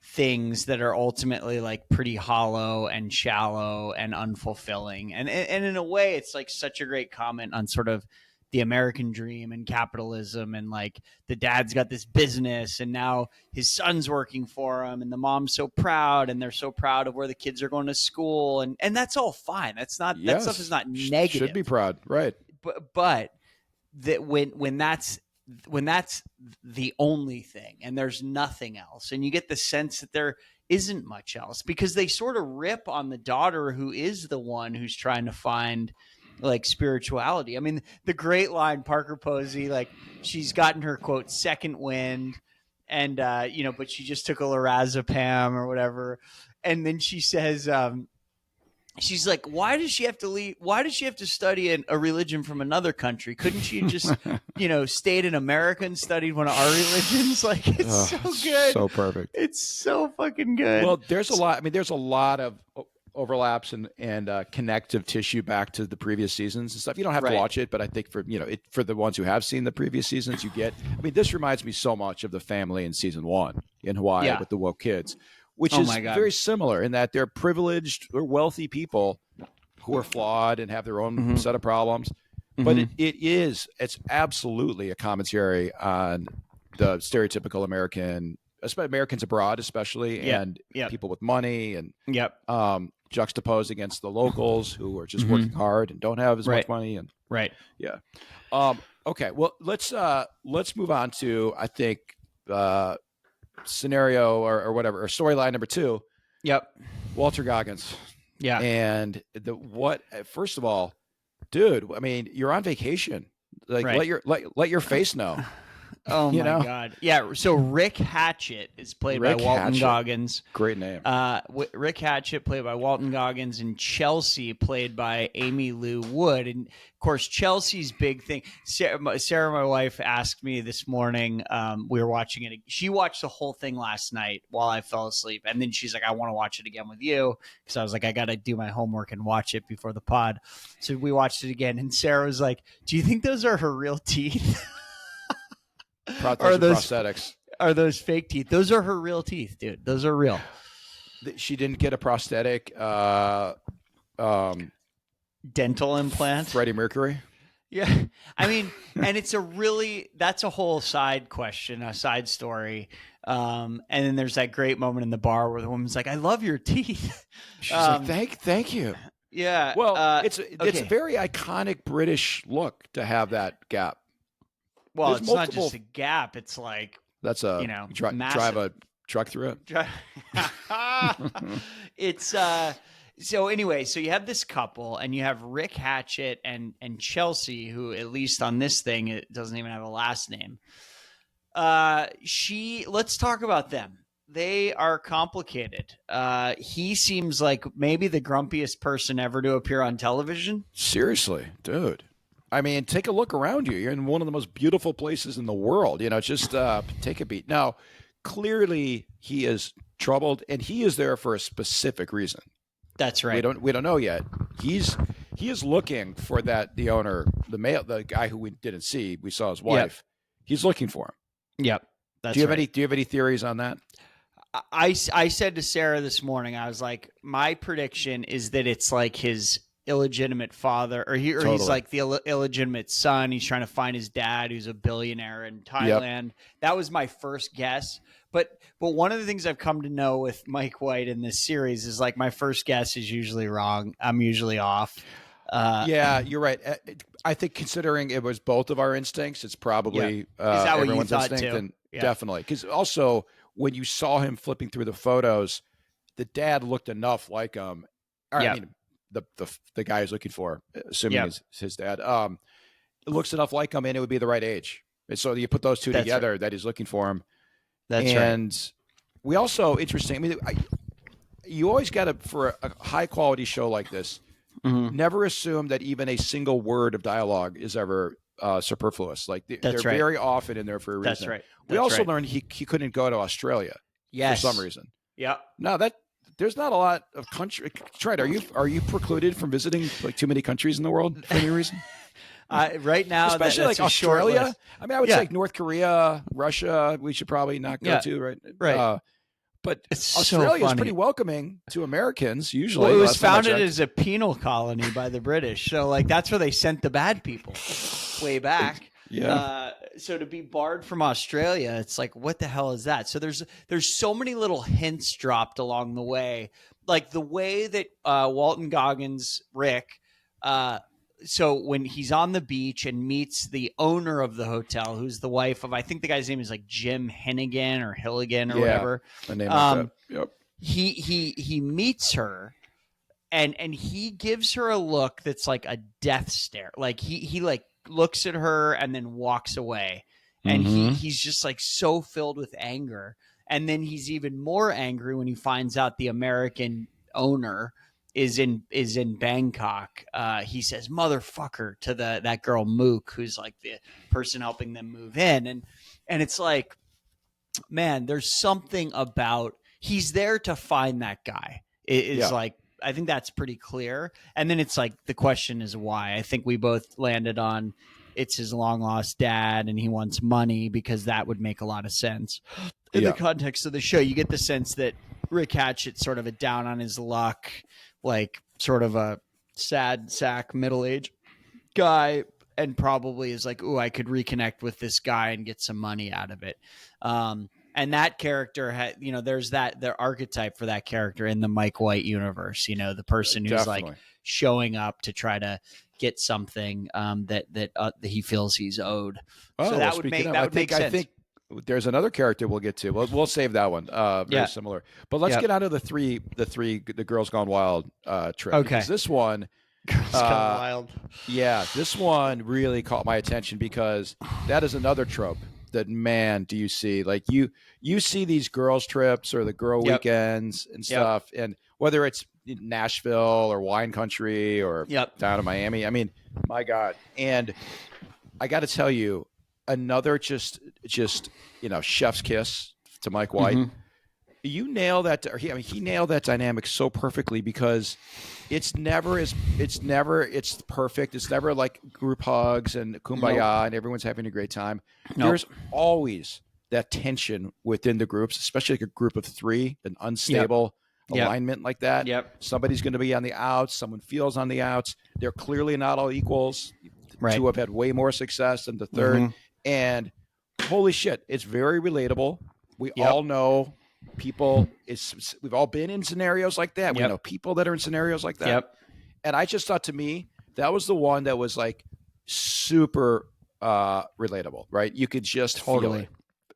things that are ultimately like pretty hollow and shallow and unfulfilling. And in a way, it's like such a great comment on sort of the American dream and capitalism, and like the dad's got this business and now his son's working for him, and the mom's so proud, and they're so proud of where the kids are going to school, and that's all fine. That's not that stuff is not negative. Should be proud, right? But that when that's the only thing and there's nothing else, and you get the sense that there isn't much else, because they sort of rip on the daughter who is the one who's trying to find like spirituality. I mean, the great line, Parker Posey, like she's gotten her quote second wind, and but she just took a lorazepam or whatever, and then she says she's like, why does she have to leave? Why does she have to study a religion from another country? Couldn't she just, stayed in America and studied one of our religions? Like, it's so good. So perfect. It's so fucking good. Well, there's a lot of overlaps and connective tissue back to the previous seasons and stuff. You don't have to watch it, but I think for the ones who have seen the previous seasons, you get, this reminds me so much of the family in season 1 in Hawaii with the woke kids, which is very similar in that they're privileged or wealthy people who are flawed and have their own set of problems. But it's absolutely a commentary on the stereotypical American, especially Americans abroad, especially, and people with money, and juxtaposed against the locals who are just working hard and don't have as much money. And okay, well, let's move on to, I think, scenario or whatever, or storyline number 2. Walter Goggins. And first of all, dude, you're on vacation. Like let your face know. Oh my God. Yeah. So Rick Hatchett is played by Walton Goggins. Great name. Rick Hatchett played by Walton Goggins, and Chelsea played by Amy Lou Wood. And of course, Chelsea's big thing. Sarah, my wife, asked me this morning. We were watching it. She watched the whole thing last night while I fell asleep. And then she's like, I want to watch it again with you. Because I was like, I got to do my homework and watch it before the pod. So we watched it again. And Sarah was like, do you think those are her real teeth? Are those prosthetics? Are those fake teeth? Those are her real teeth, dude. Those are real. She didn't get a prosthetic dental implant. Freddie Mercury. Yeah. And that's a whole side question, a side story. And then there's that great moment in the bar where the woman's like, I love your teeth. She's like, thank you. Yeah. Well, it's a very iconic British look to have that gap. Well, it's not just a gap. It's like That's a drive a truck through it. It's so anyway, so you have this couple and you have Rick Hatchett and Chelsea, who at least on this thing it doesn't even have a last name. Let's talk about them. They are complicated. He seems like maybe the grumpiest person ever to appear on television. Seriously, dude. I mean, take a look around you. You're in one of the most beautiful places in the world. Just take a beat. Now, clearly he is troubled, and he is there for a specific reason. That's right. We don't know yet. He is looking for the owner, the guy who we didn't see. We saw his wife. Yep. He's looking for him. Yep. That's do you have any theories on that? I said to Sarah this morning, I was like, my prediction is that it's like his illegitimate father, or he's like the illegitimate son. He's trying to find his dad, who's a billionaire in Thailand. Yep. That was my first guess. But one of the things I've come to know with Mike White in this series is like my first guess is usually wrong. I'm usually off. Yeah, you're right. I think considering it was both of our instincts, it's probably is that everyone's what you thought instinct. too? And definitely. Because also when you saw him flipping through the photos, the dad looked enough like him. I mean, the guy he's looking for, assuming is his dad, it looks enough like him, and it would be the right age. And so you put those two together, that he's looking for him. That's right. We also, interesting, I mean, you always got to, for a high-quality show like this, never assume that even a single word of dialogue is ever superfluous. Like, they're very often in there for a reason. That's right. We also learned he couldn't go to Australia for some reason. Yeah. No, there's not a lot of country. Trent, are you precluded from visiting like too many countries in the world for any reason? Right now, especially like Australia. I mean, I would say like North Korea, Russia. We should probably not go to, right? Right. But it's Australia so is pretty welcoming to Americans usually. Well, it was founded as a penal colony by the British, so like that's where they sent the bad people way back. Yeah. So to be barred from Australia, it's like, what the hell is that? So there's so many little hints dropped along the way, like the way that Walton Goggins, Rick, so when he's on the beach and meets the owner of the hotel, who's the wife of, I think the guy's name is like Jim Hennigan or Hilligan or whatever. The name like that. Yep. He meets her. And he gives her a look that's like a death stare. Like he like looks at her and then walks away. And he's just like so filled with anger. And then he's even more angry when he finds out the American owner is in Bangkok. He says motherfucker to that girl Mook, who's like the person helping them move in. And it's like, man, there's something about, he's there to find that guy. It's like, I think that's pretty clear. And then it's like, the question is why. I think we both landed on it's his long lost dad and he wants money, because that would make a lot of sense in the context of the show. You get the sense that Rick Hatchett's sort of a down on his luck, like sort of a sad sack middle-aged guy, and probably is like, ooh, I could reconnect with this guy and get some money out of it. And that character had, there's the archetype for that character in the Mike White universe, the person who's like showing up to try to get something that he feels he's owed. So that would make sense. I think there's another character we'll get to. We'll save that one. Very similar. But let's get out of the Girls Gone Wild trip. Okay. Because this one, Girls Gone Wild. Yeah, this one really caught my attention, because that is another trope that, man, do you see? Like you see these girls trips or the girl weekends and stuff, and whether it's Nashville or wine country or down in Miami, I mean, my God. And I got to tell you, another just chef's kiss to Mike White. You nail that. He nailed that dynamic so perfectly, because it's perfect. It's never like group hugs and kumbaya and everyone's having a great time. There's always that tension within the groups, especially like a group of three, an unstable alignment like that. Somebody's going to be on the outs. Someone feels on the outs. They're clearly not all equals. Two have had way more success than the third. And holy shit, it's very relatable. We all know people. We've all been in scenarios like that. We know people that are in scenarios like that. And I just thought, to me, that was the one that was like super relatable, right? You could just feel it.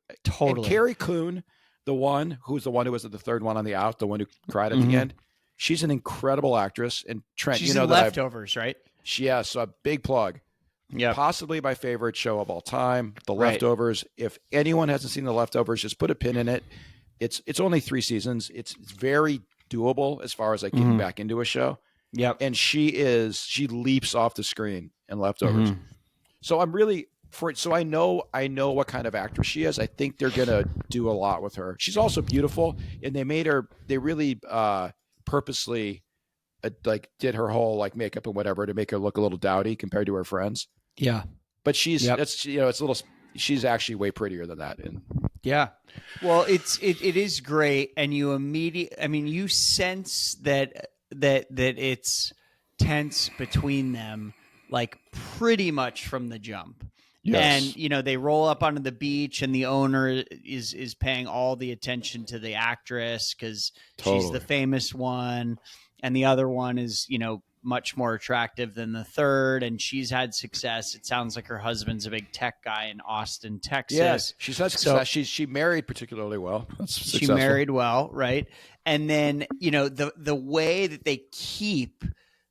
And Totally. Carrie Coon, the one who was at the third one on the out, the one who cried at the end, she's an incredible actress. And Trent, She's you know in that Leftovers, right? so a big plug. Yep. Possibly my favorite show of all time, The Right. Leftovers. If anyone hasn't seen The Leftovers, just put a pin in it. It's only 3 seasons. It's very doable as far as like getting back into a show. Yep. And she leaps off the screen in Leftovers. So I'm really so I know what kind of actress she is. I think they're gonna do a lot with her. She's also beautiful, and they really purposely like did her whole like makeup and whatever to make her look a little dowdy compared to her friends. Yeah. But she's it's a little. She's actually way prettier than that. And yeah, well, it is great, and you you sense that it's tense between them, like pretty much from the jump. yes. And they roll up onto the beach, and the owner is paying all the attention to the actress because she's the famous one, and the other one is much more attractive than the third, and she's had success. It sounds like her husband's a big tech guy in Austin, Texas. Yes, she's had success. She married particularly well. She married well, right? And then the way that they keep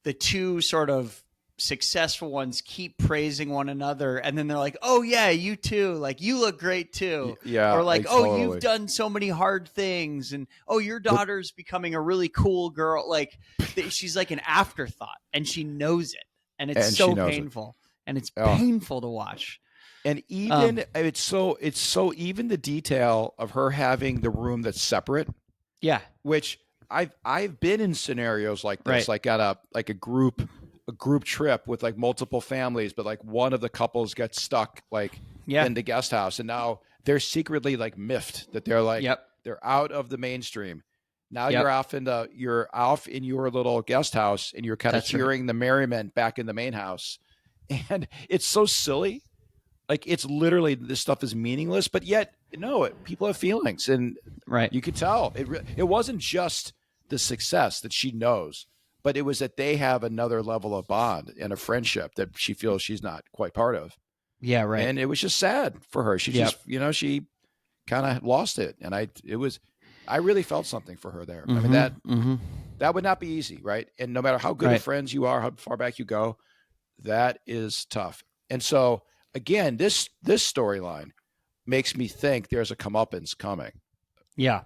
the two sort of successful ones keep praising one another, and then they're like, oh yeah, you too, like you look great too. Yeah. Or like, totally. oh, you've done so many hard things, and oh, your daughter's becoming a really cool girl. Like she's like an afterthought, and she knows it, and it's so painful, and it's painful to watch. And even it's so even the detail of her having the room that's separate. Yeah. Which I've been in scenarios like this, like at a group trip with like multiple families, but like one of the couples gets stuck like in the guest house, and now they're secretly like miffed that they're like they're out of the mainstream. Now you're off in your little guest house, and you're kind of hearing the merriment back in the main house, and it's so silly. Like it's literally, this stuff is meaningless, but yet people have feelings, and you could tell it wasn't just the success that she knows, but it was that they have another level of bond and a friendship that she feels she's not quite part of. Yeah, right. And it was just sad for her. She just, she kind of lost it, and I really felt something for her there. I mean that would not be easy, right? And no matter how good of friends you are, how far back you go, that is tough. And so again, this storyline makes me think there's a comeuppance coming. Yeah,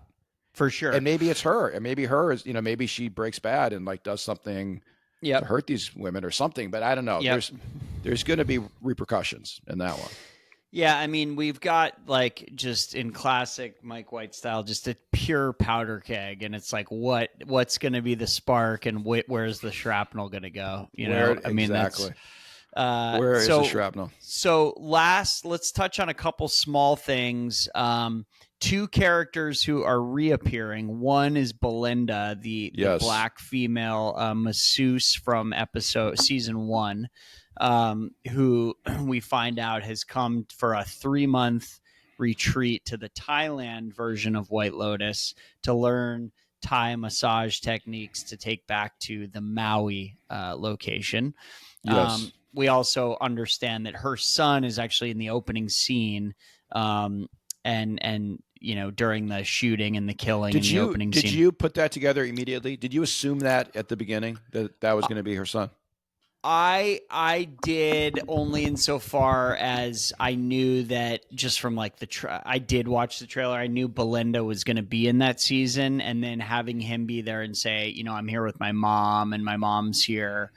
for sure. And maybe it's her, and maybe her is, maybe she breaks bad and like does something to hurt these women or something. But I don't know. There's going to be repercussions in that one. Yeah, I mean, we've got like just in classic Mike White style, just a pure powder keg, and it's like what's going to be the spark, and where's the shrapnel going to go? Exactly. Where is the shrapnel? So let's touch on a couple small things. Two characters who are reappearing. One is Belinda, the black female masseuse from season 1, who we find out has come for a 3-month retreat to the Thailand version of White Lotus to learn Thai massage techniques to take back to the Maui location. Yes. We also understand that her son is actually in the opening scene, and during the shooting and the killing in the opening scene. Did you put that together immediately? Did you assume that at the beginning that was going to be her son? I did, only insofar as I knew that just from like I did watch the trailer. I knew Belinda was going to be in that season, and then having him be there and say, I'm here with my mom, and my mom's here.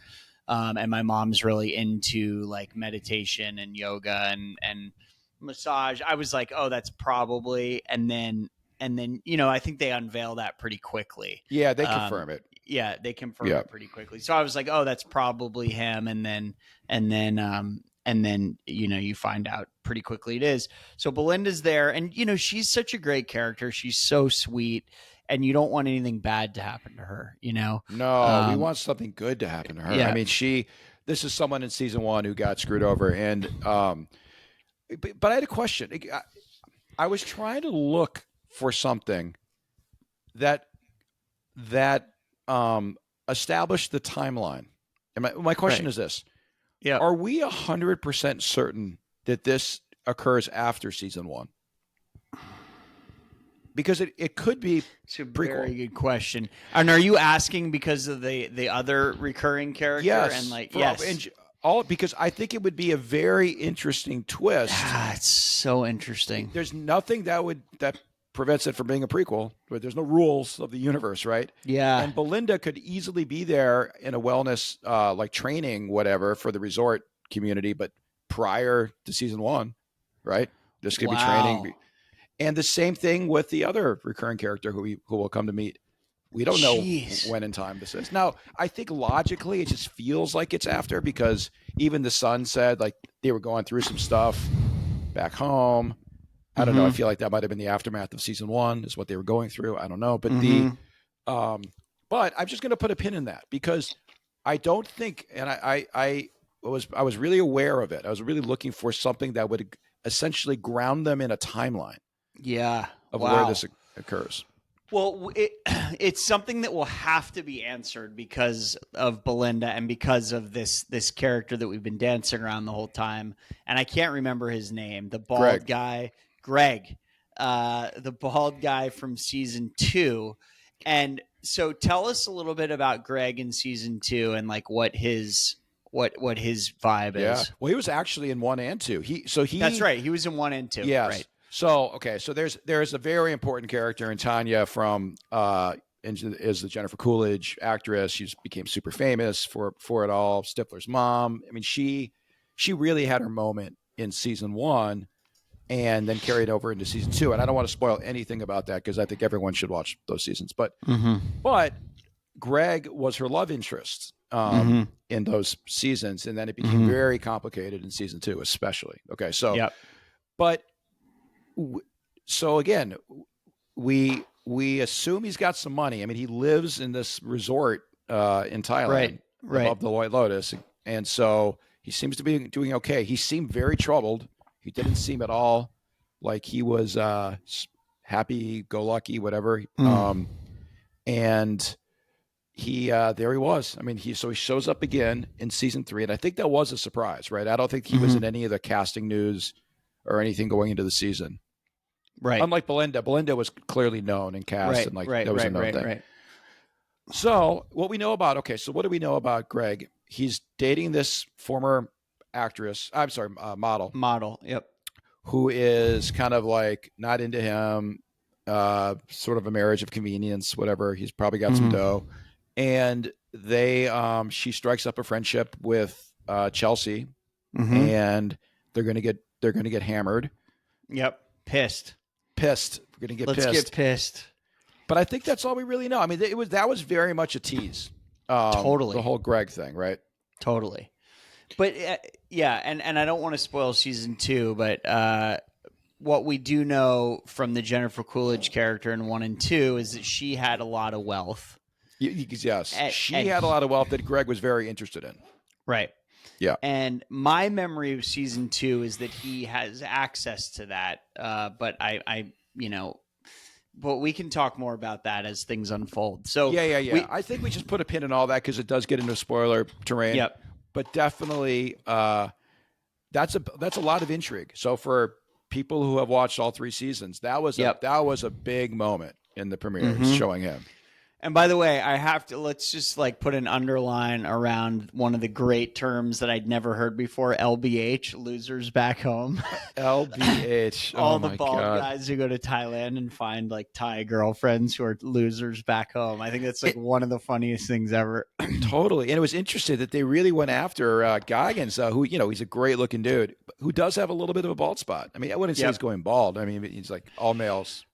And my mom's really into like meditation and yoga and massage. I was like, oh, that's probably, and then I think they unveil that pretty quickly. Yeah, they confirm it. Yeah, they confirm it pretty quickly. So I was like, oh, that's probably him, and then you find out pretty quickly it is. So Belinda's there, and she's such a great character. She's so sweet. And you don't want anything bad to happen to her, No, we want something good to happen to her. Yeah. I mean, this is someone in season 1 who got screwed over. And, but I had a question. I was trying to look for something that established the timeline. And my question is this. Yeah. Are we 100% certain that this occurs after season 1? because it could be It's a prequel. very good question. And are you asking because of the other recurring character? Yes, And like and all because I think it would be a very interesting twist. It's so interesting. There's nothing that prevents it from being a prequel. But there's no rules of the universe, right? Yeah. And Belinda could easily be there in a wellness like training, whatever, for the resort community, but prior to season 1, right? This could be training. And the same thing with the other recurring character who will come to meet. We don't know when in time this is. Now, I think logically it just feels like it's after, because even the son said like they were going through some stuff back home. I don't know. I feel like that might have been the aftermath of season 1 is what they were going through. I don't know. But but I'm just going to put a pin in that, because I don't think, and I was really aware of it. I was really looking for something that would essentially ground them in a timeline. Yeah. Of where this occurs. Well, it's something that will have to be answered because of Belinda and because of this character that we've been dancing around the whole time. And I can't remember his name. The bald guy, Greg, the bald guy from season 2. And so tell us a little bit about Greg in season 2 and like what his vibe is. Well, he was actually in 1 and 2. That's right. He was in 1 and 2. Yes. Right. So there's a very important character in Tanya from is the Jennifer Coolidge actress. She became super famous for it all. Stifler's mom. I mean, she really had her moment in season 1, and then carried over into season 2. And I don't want to spoil anything about that because I think everyone should watch those seasons. But Greg was her love interest in those seasons, and then it became very complicated in season 2, especially. Okay, so but. So again, we assume he's got some money. I mean, he lives in this resort in Thailand, above the White Lotus, and so he seems to be doing okay. He seemed very troubled. He didn't seem at all like he was happy-go-lucky, whatever. And he there he was. I mean, he shows up again in season 3, and I think that was a surprise, right? I don't think he was in any of the casting news or anything going into the season. Right. Unlike Belinda. Belinda was clearly known and cast, and that was a known thing. Right. So what do we know about Greg? He's dating this former actress. I'm sorry, model. Model. Yep. Who is kind of like not into him, sort of a marriage of convenience, whatever. He's probably got some dough. And she strikes up a friendship with Chelsea, and they're going to get hammered. Yep. Pissed. We're going to get pissed. Let's get pissed. But I think that's all we really know. I mean, that was very much a tease. Totally. The whole Greg thing, right? Totally. But and I don't want to spoil season 2, but what we do know from the Jennifer Coolidge character in 1 and 2 is that she had a lot of wealth. Yes. She had a lot of wealth that Greg was very interested in. Right. Yeah. And my memory of season 2 is that he has access to that. But but we can talk more about that as things unfold. So yeah. I think we just put a pin in all that because it does get into spoiler terrain. Yep. But definitely, that's a lot of intrigue. So for people who have watched all 3 seasons, that was a big moment in the premiere, showing him. And by the way, let's just like put an underline around one of the great terms that I'd never heard before, LBH, losers back home. LBH. All the bald guys who go to Thailand and find like Thai girlfriends who are losers back home. I think that's like one of the funniest things ever. Totally. And it was interesting that they really went after Goggins, who, he's a great looking dude, who does have a little bit of a bald spot. I mean, I wouldn't say he's going bald. I mean, he's like all males.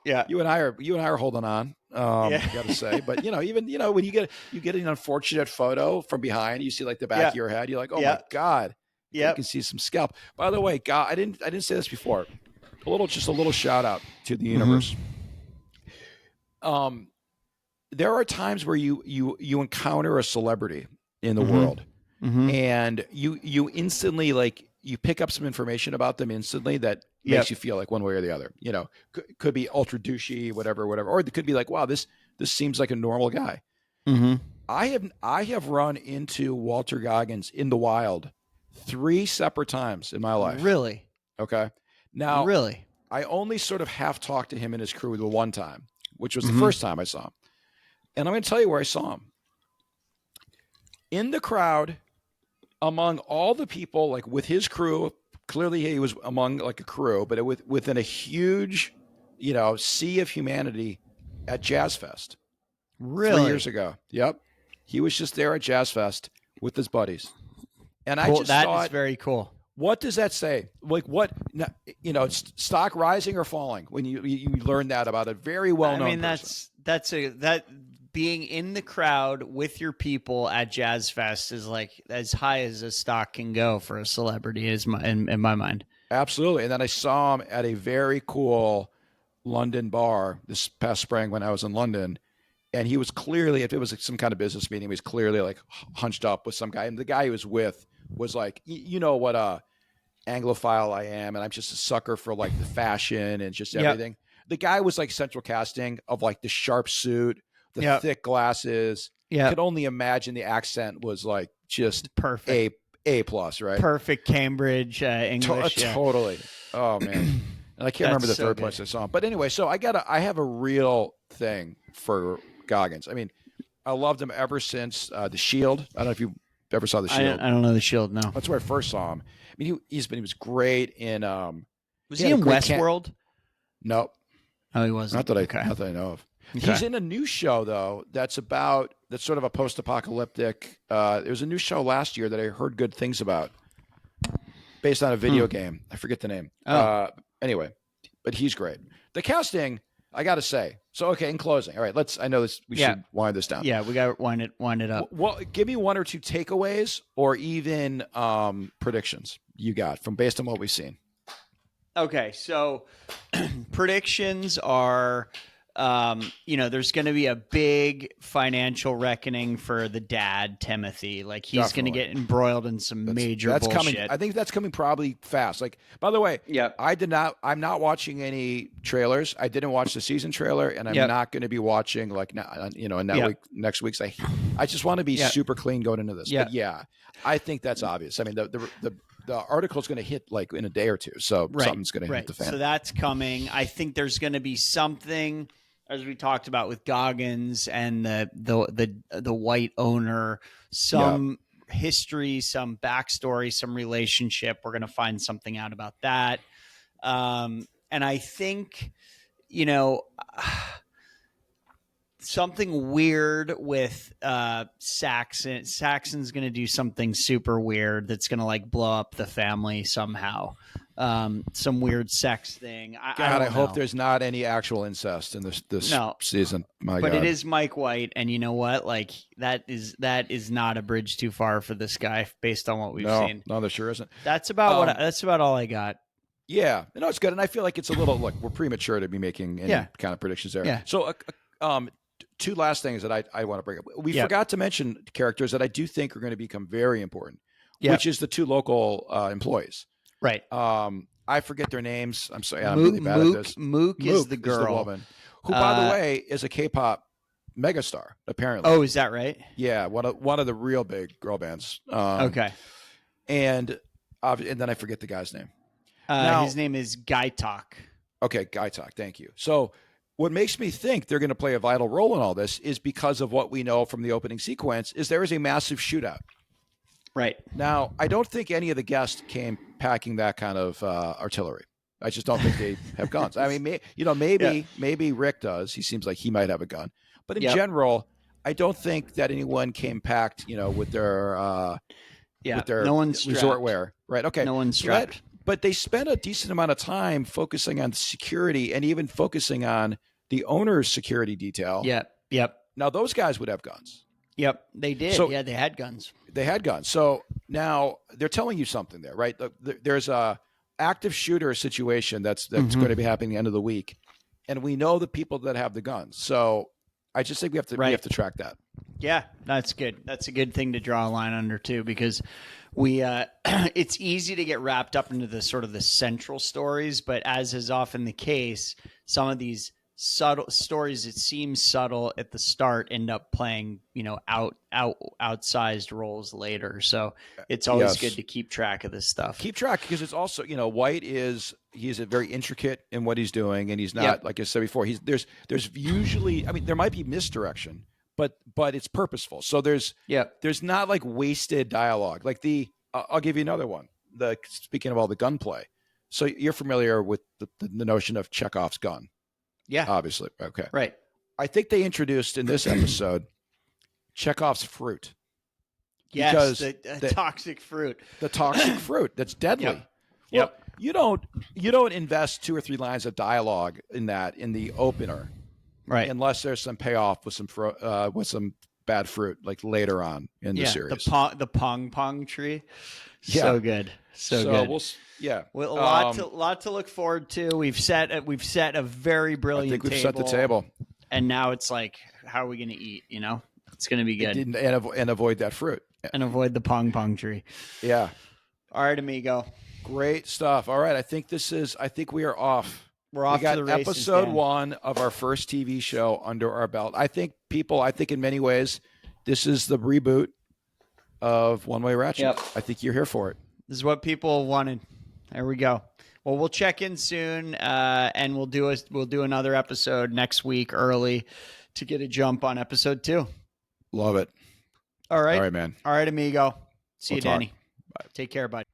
Yeah, you and I are holding on. I gotta say, but even when you get an unfortunate photo from behind, you see like the back of your head, you're like, oh my god, you can see some scalp. By the way, God, I didn't say this before. Just a little shout out to the universe. There are times where you encounter a celebrity in the world, and you instantly you pick up some information about them instantly that makes you feel like one way or the other. Could be ultra douchey, whatever, or it could be like, wow, this seems like a normal guy. I have run into Walter Goggins in the wild 3 separate times in my life. Really? Okay. Now, really, I only sort of half talked to him and his crew the one time, which was the first time I saw him. And I'm going to tell you where I saw him. In the crowd, among all the people, like with his crew, clearly he was among like a crew, but within a huge, sea of humanity at Jazz Fest. Really? 3 years ago. Yep. He was just there at Jazz Fest with his buddies. And cool. I just that thought, is very cool. What does that say? Like what, stock rising or falling when you learn that about a very well-known person? that being in the crowd with your people at Jazz Fest is like as high as a stock can go for a celebrity in my mind. Absolutely. And then I saw him at a very cool London bar this past spring when I was in London. And he was clearly, if it was some kind of business meeting, he was clearly like hunched up with some guy. And the guy he was with was like, what a Anglophile I am. And I'm just a sucker for like the fashion and just everything. Yep. The guy was like central casting of like the sharp suit, the thick glasses. Yeah. Could only imagine the accent was like just perfect. A plus, right? Perfect Cambridge English. Totally. Oh man. And I can't remember the third place I saw him. But anyway, so I have a real thing for Goggins. I mean, I loved him ever since The Shield. I don't know if you ever saw The Shield. I don't know The Shield, no. That's where I first saw him. I mean, he was great in Was he in Westworld? Nope. Oh, he wasn't. Not that I know of. Okay. He's in a new show though that's sort of a post-apocalyptic. There was a new show last year that I heard good things about, based on a video game. I forget the name. Anyway, but he's great. The casting, I got to say. So okay, in closing, all right. I know this. We should wind this down. Yeah, we got to wind it up. Well, give me one or two takeaways, or even predictions you got based on what we've seen. Okay, so predictions are, there's going to be a big financial reckoning for the dad, Timothy. Like he's going to get embroiled in some major bullshit. Coming. I think that's coming probably fast. Like, by the way, I'm not watching any trailers. I didn't watch the season trailer, and I'm not going to be watching next week's. I just want to be super clean going into this. But I think that's obvious. I mean, the article's going to hit like in a day or two, so something's going to hit the fan. So that's coming. I think there's going to be something, as we talked about with Goggins and the white owner, some history, some backstory, some relationship. We're going to find something out about that. And I think, something weird with Saxon. Saxon's going to do something super weird that's going to like blow up the family somehow. Some weird sex thing. I hope there's not any actual incest in this season. But it is Mike White, and you know what? Like that is not a bridge too far for this guy based on what we've seen. No, there sure isn't. That's about that's about all I got. Yeah, it's good, and I feel like it's a little we're premature to be making any kind of predictions there. Yeah. So, two last things that I want to bring up. We forgot to mention characters that I do think are going to become very important, which is the two local employees. Right. I forget their names. I'm sorry. I'm really bad at this. Mook is the girl. Is the woman, who, by the way, is a K-pop megastar, apparently. Oh, is that right? Yeah. One of the real big girl bands. Okay. And then I forget the guy's name. His name is Guy Talk. Okay. Guy Talk. Thank you. So, what makes me think they're going to play a vital role in all this is because of what we know from the opening sequence is there is a massive shootout. Right. Now, I don't think any of the guests came packing that kind of artillery. I just don't think they have guns. I mean, maybe Rick does. He seems like he might have a gun. But in general, I don't think that anyone came packed, with their no one's resort wear. Right. Okay. No one's strapped. But they spent a decent amount of time focusing on security and even focusing on the owner's security detail. Yep. Now, those guys would have guns. Yep, they did. So, they had guns. They had guns. So now they're telling you something there, right? There's a active shooter situation that's going to be happening at the end of the week. And we know the people that have the guns. So I just think we have to track that. Yeah, that's good. That's a good thing to draw a line under too, because we it's easy to get wrapped up into the sort of the central stories, but as is often the case, some of these subtle stories that seem subtle at the start end up playing, outsized roles later. So it's always good Yes. to keep track of this stuff. Keep track, because it's also, White he's a very intricate in what he's doing, and he's not, Yep. like I said before, there's usually, I mean, there might be misdirection, but it's purposeful. So there's not like wasted dialogue. Like I'll give you another one. Speaking of all the gunplay, so you're familiar with the notion of Chekhov's gun. Yeah. Obviously. Okay. Right. I think they introduced in this episode Chekhov's fruit. Yes, the toxic fruit. The toxic fruit that's deadly. Yep. Well, you don't invest 2 or 3 lines of dialogue in the opener, right? Unless there's some payoff with some bad fruit, like later on in the series. The pong tree. So good. So good. Well, a lot to look forward to. We've set a very brilliant. I think we've set the table, and now it's like, how are we going to eat? It's going to be good. And avoid that fruit. And avoid the pong tree. Yeah. All right, amigo. Great stuff. All right. I think we are off. We're off to the races. Episode 1 of our first TV show under our belt. I think in many ways, this is the reboot of One Way Ratchet. Yep. I think you're here for it. This is what people wanted. There we go. Well, we'll check in soon, and we'll do another episode next week early to get a jump on episode 2. Love it. All right. All right, man. All right, amigo. See you, Talk. Danny. Bye. Take care, buddy.